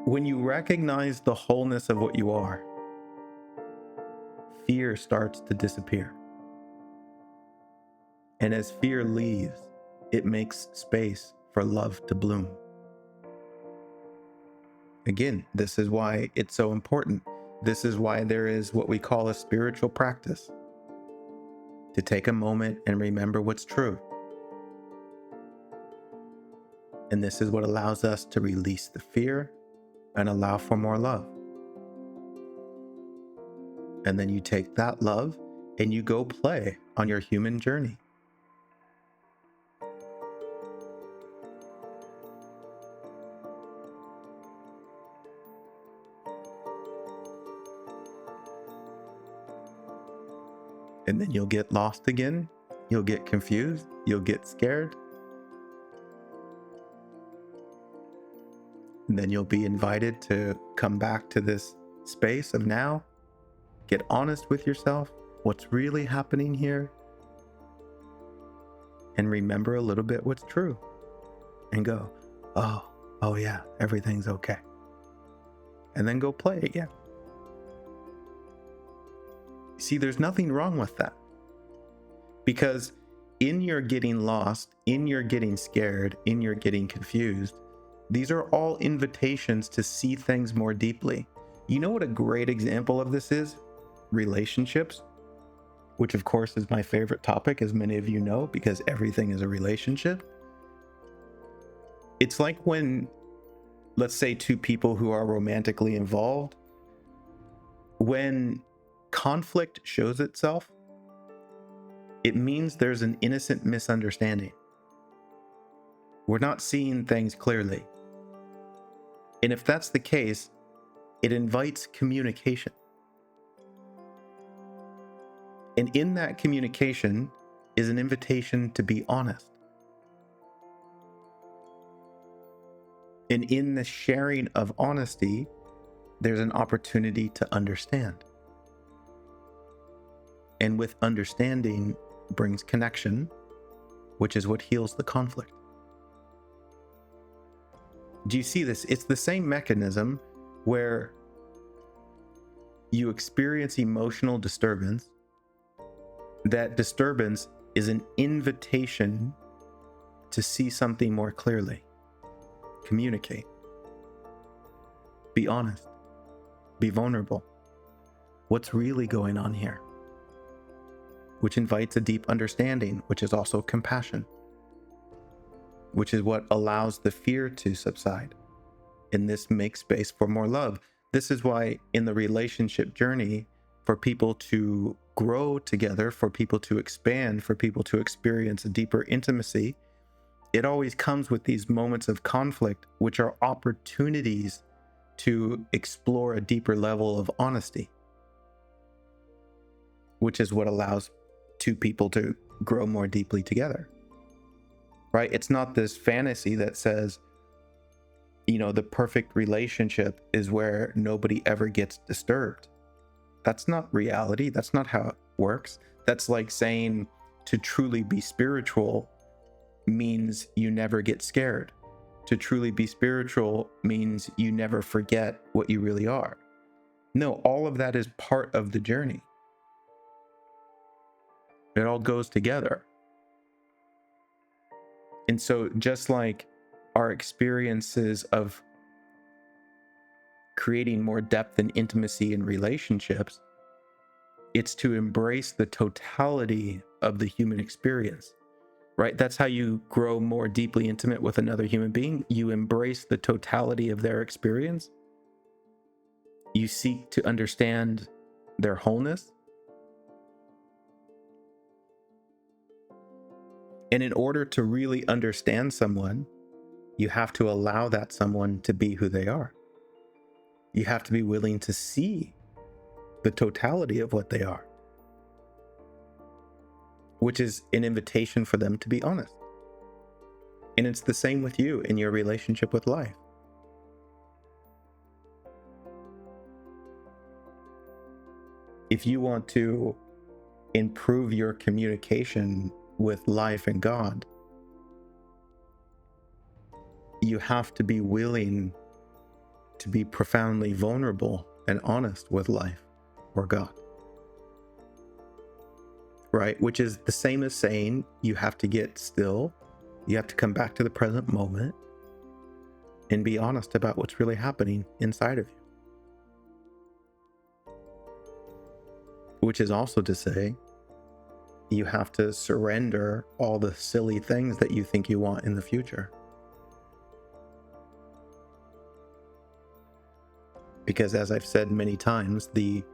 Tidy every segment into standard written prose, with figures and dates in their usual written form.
When you recognize the wholeness of what you are, fear starts to disappear. And as fear leaves, it makes space for love to bloom. Again, this is why it's so important. This is why there is what we call a spiritual practice. To take a moment and remember what's true. And this is what allows us to release the fear and allow for more love. And then you take that love and you go play on your human journey. And then you'll get lost again. You'll get confused. You'll get scared. And then you'll be invited to come back to this space of now. Get honest with yourself. What's really happening here? And remember a little bit what's true. And go, oh yeah, everything's okay. And then go play again. See, there's nothing wrong with that. Because in your getting lost, in your getting scared, in your getting confused, these are all invitations to see things more deeply. You know what a great example of this is? Relationships, which of course is my favorite topic, as many of you know, because everything is a relationship. It's like when, let's say, two people who are romantically involved, when conflict shows itself, it means there's an innocent misunderstanding. We're not seeing things clearly. And if that's the case, it invites communication. And in that communication is an invitation to be honest. And in the sharing of honesty, there's an opportunity to understand. And with understanding brings connection, which is what heals the conflict. Do you see this? It's the same mechanism where you experience emotional disturbance. That disturbance is an invitation to see something more clearly. Communicate. Be honest. Be vulnerable. What's really going on here? Which invites a deep understanding, which is also compassion, which is what allows the fear to subside. And this makes space for more love. This is why in the relationship journey, for people to grow together, for people to expand, for people to experience a deeper intimacy, it always comes with these moments of conflict, which are opportunities to explore a deeper level of honesty, which is what allows two people to grow more deeply together, right? It's not this fantasy that says, the perfect relationship is where nobody ever gets disturbed. That's not reality. That's not how it works. That's like saying to truly be spiritual means you never get scared. To truly be spiritual means you never forget what you really are. No, all of that is part of the journey. It all goes together. And so just like our experiences of creating more depth and intimacy in relationships, it's to embrace the totality of the human experience, right? That's how you grow more deeply intimate with another human being. You embrace the totality of their experience. You seek to understand their wholeness. And in order to really understand someone, you have to allow that someone to be who they are. You have to be willing to see the totality of what they are, which is an invitation for them to be honest. And it's the same with you in your relationship with life. If you want to improve your communication with life and God, you have to be willing to be profoundly vulnerable and honest with life or God. Right? Which is the same as saying you have to get still, you have to come back to the present moment and be honest about what's really happening inside of you. Which is also to say, you have to surrender all the silly things that you think you want in the future. Because as I've said many times, the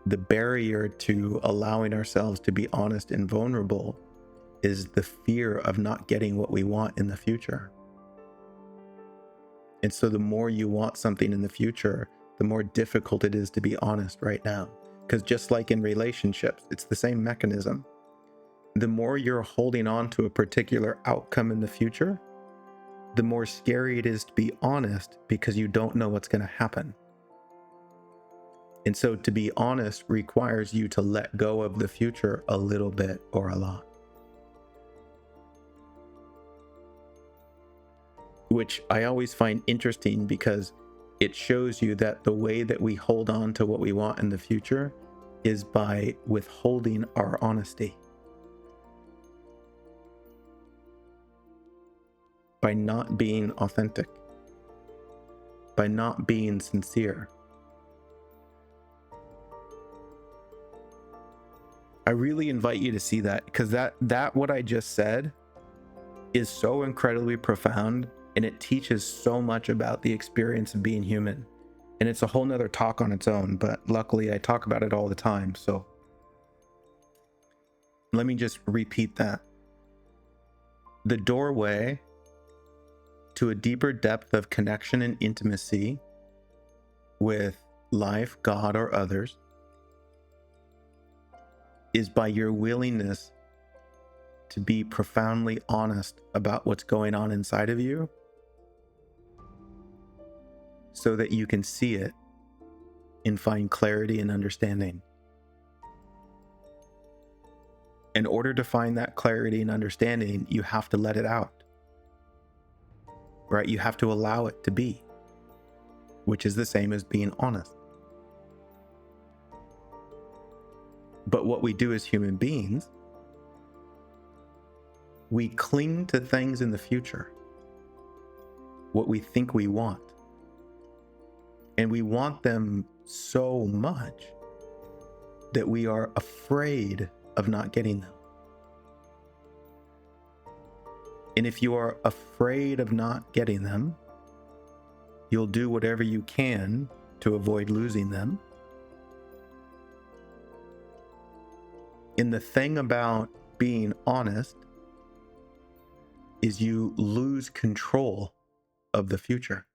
barrier to allowing ourselves to be honest and vulnerable is the fear of not getting what we want in the future. And so the more you want something in the future, the more difficult it is to be honest right now. Because just like in relationships, it's the same mechanism. The more you're holding on to a particular outcome in the future, the more scary it is to be honest because you don't know what's going to happen. And so to be honest requires you to let go of the future a little bit or a lot. Which I always find interesting because it shows you that the way that we hold on to what we want in the future is by withholding our honesty. By not being authentic. By not being sincere. I really invite you to see that, because that what I just said is so incredibly profound, and it teaches so much about the experience of being human. And it's a whole nother talk on its own, but luckily I talk about it all the time. So let me just repeat that. The doorway to a deeper depth of connection and intimacy with life, God, or others is by your willingness to be profoundly honest about what's going on inside of you so that you can see it and find clarity and understanding. In order to find that clarity and understanding, you have to let it out, right? You have to allow it to be, which is the same as being honest. But what we do as human beings, we cling to things in the future, what we think we want. And we want them so much that we are afraid of not getting them. And if you are afraid of not getting them, you'll do whatever you can to avoid losing them. And the thing about being honest is you lose control of the future.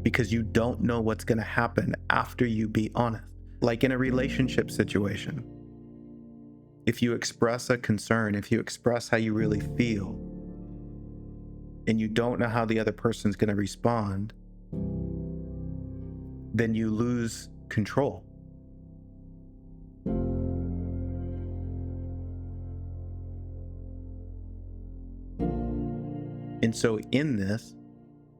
Because you don't know what's going to happen after you be honest. Like in a relationship situation, if you express a concern, if you express how you really feel, and you don't know how the other person's going to respond, then you lose control. And so in this,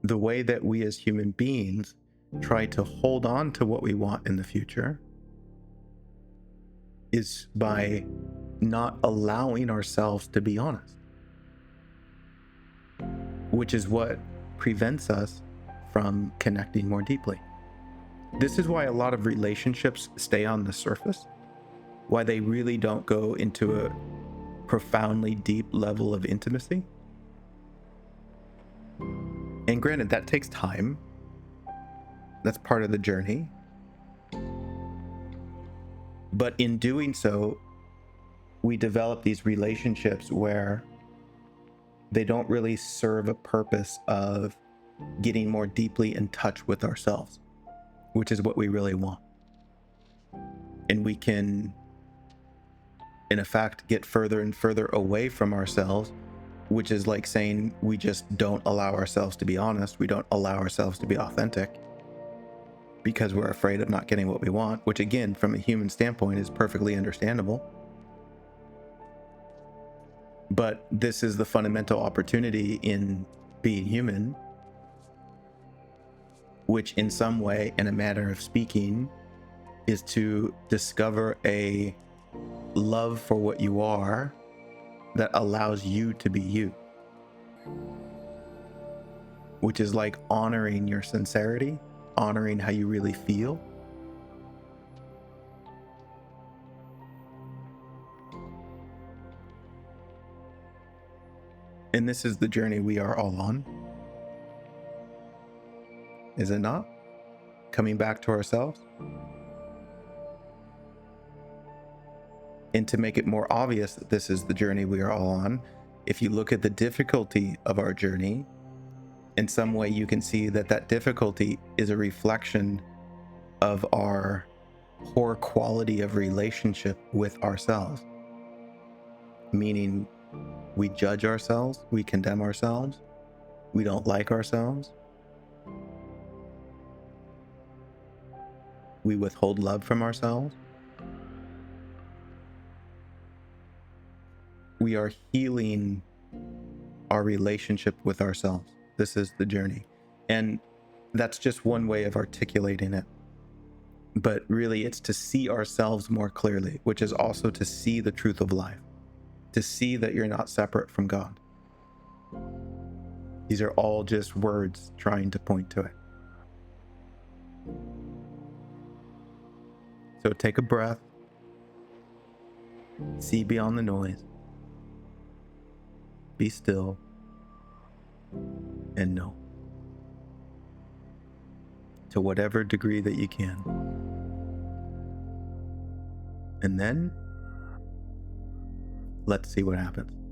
the way that we as human beings try to hold on to what we want in the future is by not allowing ourselves to be honest, which is what prevents us from connecting more deeply. This is why a lot of relationships stay on the surface, why they really don't go into a profoundly deep level of intimacy. And granted, that takes time. That's part of the journey. But in doing so, we develop these relationships where they don't really serve a purpose of getting more deeply in touch with ourselves, which is what we really want. And we can, in effect, get further and further away from ourselves, which is like saying we just don't allow ourselves to be honest. We don't allow ourselves to be authentic because we're afraid of not getting what we want, which again, from a human standpoint, is perfectly understandable. But this is the fundamental opportunity in being human, which in some way, in a manner of speaking, is to discover a love for what you are that allows you to be you, which is like honoring your sincerity, honoring how you really feel. And this is the journey we are all on. Is it not? Coming back to ourselves. And to make it more obvious that this is the journey we are all on, if you look at the difficulty of our journey, in some way you can see that that difficulty is a reflection of our poor quality of relationship with ourselves. Meaning, we judge ourselves, we condemn ourselves, we don't like ourselves, we withhold love from ourselves. We are healing our relationship with ourselves. This is the journey. And that's just one way of articulating it. But really, it's to see ourselves more clearly, which is also to see the truth of life, to see that you're not separate from God. These are all just words trying to point to it. So take a breath, see beyond the noise, be still, and know, to whatever degree that you can. And then let's see what happens.